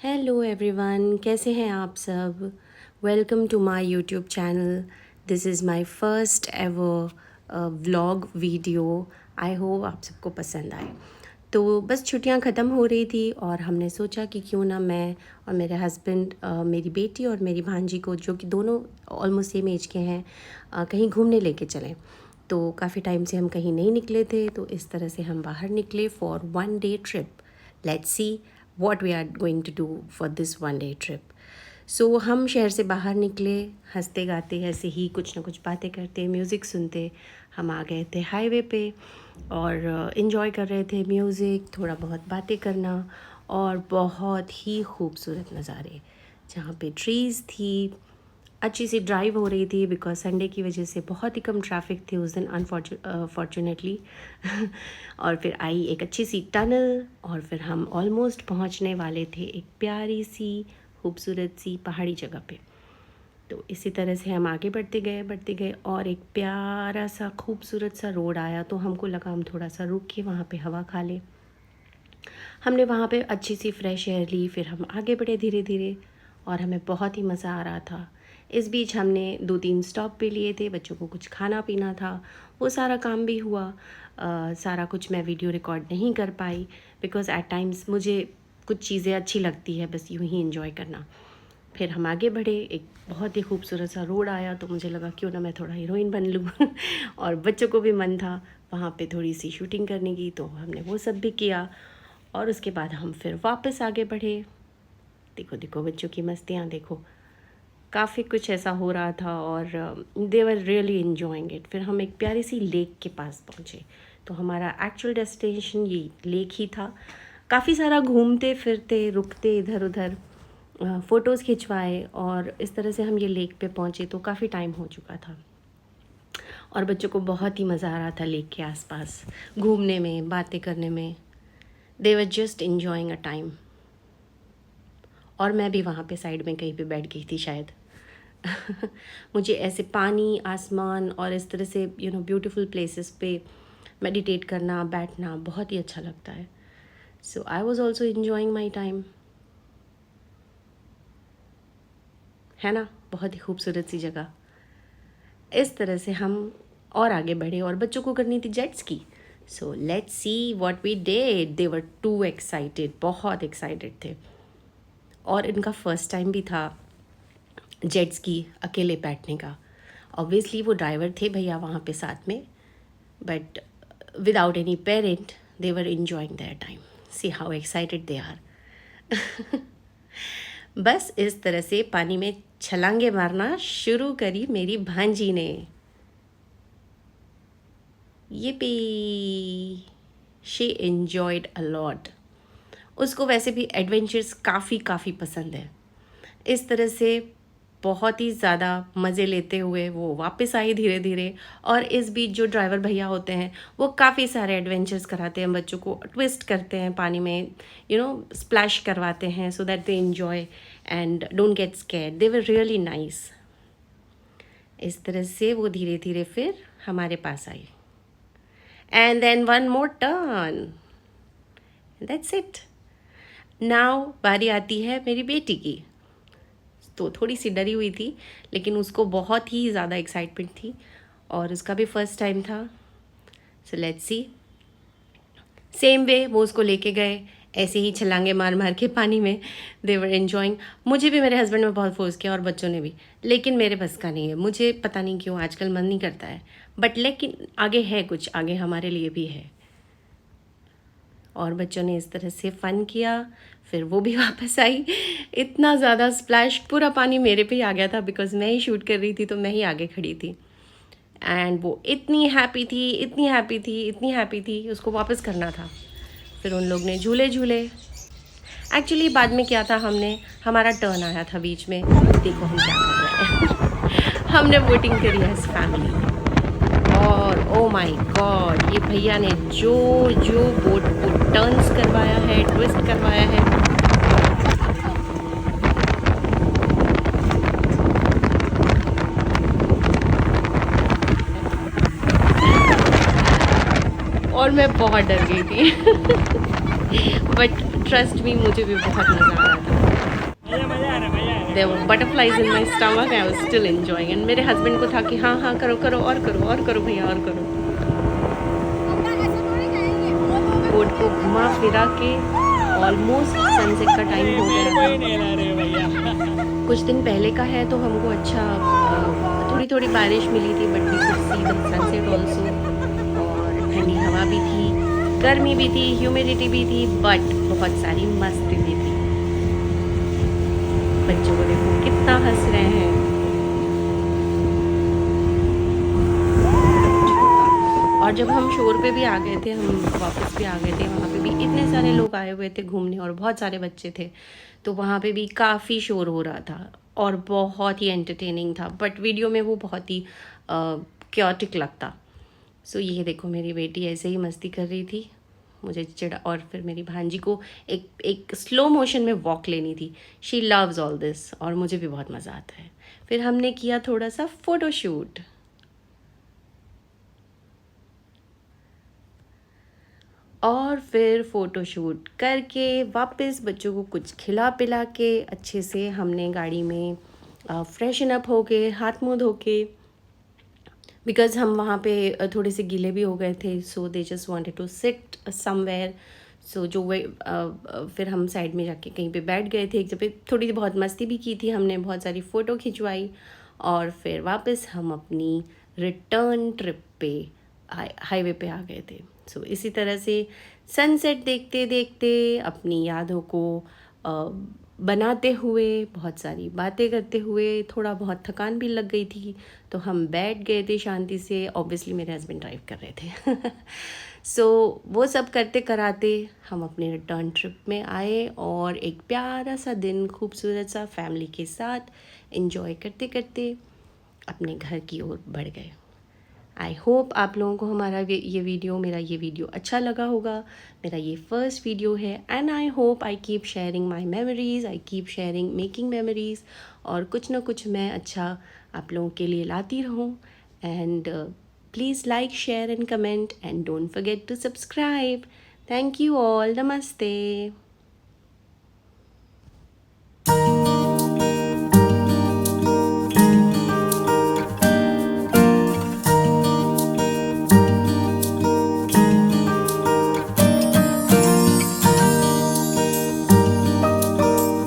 Hello everyone, कैसे हैं आप सब। Welcome to my YouTube channel. This is my first ever vlog video. I hope आप सबको पसंद आए। तो बस छुट्टियां ख़त्म हो रही थी और हमने सोचा कि क्यों ना मैं और मेरे हस्बैंड, मेरी बेटी और मेरी भांजी को, जो कि दोनों ऑलमोस्ट सेम एज के हैं, कहीं घूमने लेके चलें। तो काफ़ी टाइम से हम कहीं नहीं निकले थे, तो इस तरह से हम बाहर निकले for one day trip. Let's see what we are going to do for this one day trip. सो हम शहर से बाहर निकले, हंसते गाते ऐसे ही कुछ ना कुछ बातें करते, म्यूज़िक सुनते हम आ गए थे हाईवे पे और इन्जॉय कर रहे थे म्यूज़िक, थोड़ा बहुत बातें करना और बहुत ही खूबसूरत नज़ारे जहाँ पे ट्रीज़ थी। अच्छी सी ड्राइव हो रही थी बिकॉज संडे की वजह से बहुत ही कम ट्रैफिक थी उस दिन अनफॉर्चुनेटली। और फिर आई एक अच्छी सी टनल और फिर हम ऑलमोस्ट पहुंचने वाले थे एक प्यारी सी खूबसूरत सी पहाड़ी जगह पे। तो इसी तरह से हम आगे बढ़ते गए और एक प्यारा सा खूबसूरत सा रोड आया, तो हमको लगा हम थोड़ा सा रुक के वहाँ पे हवा खा लें। हमने वहाँ पे अच्छी सी फ्रेश एयर ली, फिर हम आगे बढ़े धीरे धीरे और हमें बहुत ही मज़ा आ रहा था। इस बीच हमने 2-3 स्टॉप भी लिए थे, बच्चों को कुछ खाना पीना था, वो सारा काम भी हुआ। सारा कुछ मैं वीडियो रिकॉर्ड नहीं कर पाई बिकॉज़ एट टाइम्स मुझे कुछ चीज़ें अच्छी लगती है बस यूँ ही इंजॉय करना। फिर हम आगे बढ़े, एक बहुत ही खूबसूरत सा रोड आया, तो मुझे लगा क्यों ना मैं थोड़ा हीरोइन बन लूँ। और बच्चों को भी मन था वहाँ पे थोड़ी सी शूटिंग करने की, तो हमने वो सब भी किया। और उसके बाद हम फिर वापस आगे बढ़े। देखो देखो बच्चों की मस्तियाँ देखो, काफ़ी कुछ ऐसा हो रहा था और दे वर रियली इन्जॉइंग इट। फिर हम एक प्यारी सी लेक के पास पहुँचे, तो हमारा एक्चुअल डेस्टिनेशन ये लेक ही था। काफ़ी सारा घूमते फिरते रुकते इधर उधर फ़ोटोज़ खिंचवाए और इस तरह से हम ये लेक पे पहुँचे, तो काफ़ी टाइम हो चुका था और बच्चों को बहुत ही मज़ा आ रहा था लेक के आसपास घूमने में, बातें करने में। They were just enjoying a time. और मैं भी वहाँ पे साइड में कहीं पे बैठ गई थी शायद। मुझे ऐसे पानी, आसमान और इस तरह से ब्यूटीफुल प्लेसेस पे मेडिटेट करना, बैठना बहुत ही अच्छा लगता है। So I was also enjoying my time. है ना, बहुत ही खूबसूरत सी जगह। इस तरह से हम और आगे बढ़े और बच्चों को करनी थी jet ski. So let's see what we did. They were too excited, बहुत एक्साइटेड थे और इनका फर्स्ट टाइम भी था जेट स्की अकेले बैठने का। ऑब्वियसली वो ड्राइवर थे भैया वहाँ पे साथ में, but without any parent they were enjoying their time. See how excited they are. बस इस तरह से पानी में छलांगे मारना शुरू करी मेरी भांजी ने। ये शी एन्जॉयड अ लॉट। उसको वैसे भी एडवेंचर्स काफ़ी पसंद है। इस तरह से बहुत ही ज़्यादा मज़े लेते हुए वो वापस आई धीरे धीरे। और इस बीच जो ड्राइवर भैया होते हैं वो काफ़ी सारे एडवेंचर्स कराते हैं बच्चों को, ट्विस्ट करते हैं पानी में, स्प्लैश करवाते हैं so that they enjoy and don't get scared. They were really nice. इस तरह से वो धीरे धीरे फिर हमारे पास आई and then one more turn, that's it. Now बारी आती है मेरी बेटी की। तो थोड़ी सी डरी हुई थी लेकिन उसको बहुत ही ज़्यादा एक्साइटमेंट थी और उसका भी फर्स्ट टाइम था। सो लेट्स सी। सेम वे वो उसको लेके गए, ऐसे ही छलांगे मार मार के पानी में। They were enjoying. मुझे भी मेरे हस्बैंड ने बहुत फोर्स किया और बच्चों ने भी, लेकिन मेरे बस का नहीं है। मुझे पता नहीं क्यों आजकल मन नहीं करता है, बट लेकिन आगे है कुछ, आगे हमारे लिए भी है। और बच्चों ने इस तरह से फ़न किया, फिर वो भी वापस आई। इतना ज़्यादा स्प्लैश, पूरा पानी मेरे पे ही आ गया था बिकॉज़ मैं ही शूट कर रही थी, तो मैं ही आगे खड़ी थी। एंड वो इतनी हैप्पी थी, इतनी हैप्पी थी, इतनी हैप्पी थी, उसको वापस करना था। फिर उन लोग ने झूले झूले। एक्चुअली बाद में क्या था, हमारा टर्न आया था बीच में। देखो हम क्या कर रहे हैं। हमने वोटिंग करी एज फैमिली और ओ माय गॉड, ये भैया ने जो जो बोट को टर्न्स करवाया है, ट्विस्ट करवाया है। और मैं बहुत डर गई थी। बट ट्रस्ट मी, मुझे भी बहुत मज़ा आ रहा था। There were butterflies in my stomach, I was still enjoying. And मेरे हस्बैंड को था कि हाँ हाँ करो करो और करो भैया और करो। बोट को घुमा फिरा के ऑलमोस्ट सनसेट का टाइम हो गया था। कुछ दिन पहले का है तो हमको अच्छा थोड़ी थोड़ी बारिश मिली थी, but we could see the sunset also. और ठंडी हवा भी थी, गर्मी भी थी, ह्यूमिडिटी भी थी, बट बहुत सारी मस्ती भी थी। बच्चों को देखो कितना हंस रहे हैं। और जब हम शोर पे भी आ गए थे, हम वापस भी आ गए थे, वहाँ पे भी इतने सारे लोग आए हुए थे घूमने और बहुत सारे बच्चे थे, तो वहाँ पे भी काफ़ी शोर हो रहा था और बहुत ही एंटरटेनिंग था, बट वीडियो में वो बहुत ही क्योटिक लगता। सो ये देखो मेरी बेटी ऐसे ही मस्ती कर रही थी, मुझे चिढ़ा। और फिर मेरी भांजी को एक स्लो मोशन में वॉक लेनी थी। शी लव्स ऑल दिस और मुझे भी बहुत मज़ा आता है। फिर हमने किया थोड़ा सा फ़ोटोशूट और फिर फ़ोटोशूट करके वापस बच्चों को कुछ खिला पिला के अच्छे से हमने गाड़ी में फ्रेशन अप हो के हाथ मुँह धो के, बिकॉज़ हम वहाँ पे थोड़े से गीले भी हो गए थे, so they just wanted to sit somewhere. So जो वे फिर हम साइड में जाके कहीं पे बैठ गए थे एक जगह पे, थोड़ी बहुत मस्ती भी की थी हमने, बहुत सारी फ़ोटो खिंचवाई और फिर वापस हम अपनी रिटर्न ट्रिप पे हाईवे पे आ गए थे। सो इसी तरह से सनसेट देखते देखते अपनी यादों को बनाते हुए, बहुत सारी बातें करते हुए, थोड़ा बहुत थकान भी लग गई थी, तो हम बैठ गए थे शांति से। ऑब्वियसली मेरे हस्बैंड ड्राइव कर रहे थे सो वो सब करते कराते हम अपने रिटर्न ट्रिप में आए और एक प्यारा सा दिन खूबसूरत सा फैमिली के साथ एंजॉय करते करते अपने घर की ओर बढ़ गए। आई होप आप लोगों को मेरा ये वीडियो अच्छा लगा होगा। मेरा ये फर्स्ट वीडियो है and I hope I keep sharing my memories, I keep sharing making memories, और कुछ ना कुछ मैं अच्छा आप लोगों के लिए लाती रहूँ। And please like, share and comment and don't forget to subscribe. Thank you all, नमस्ते।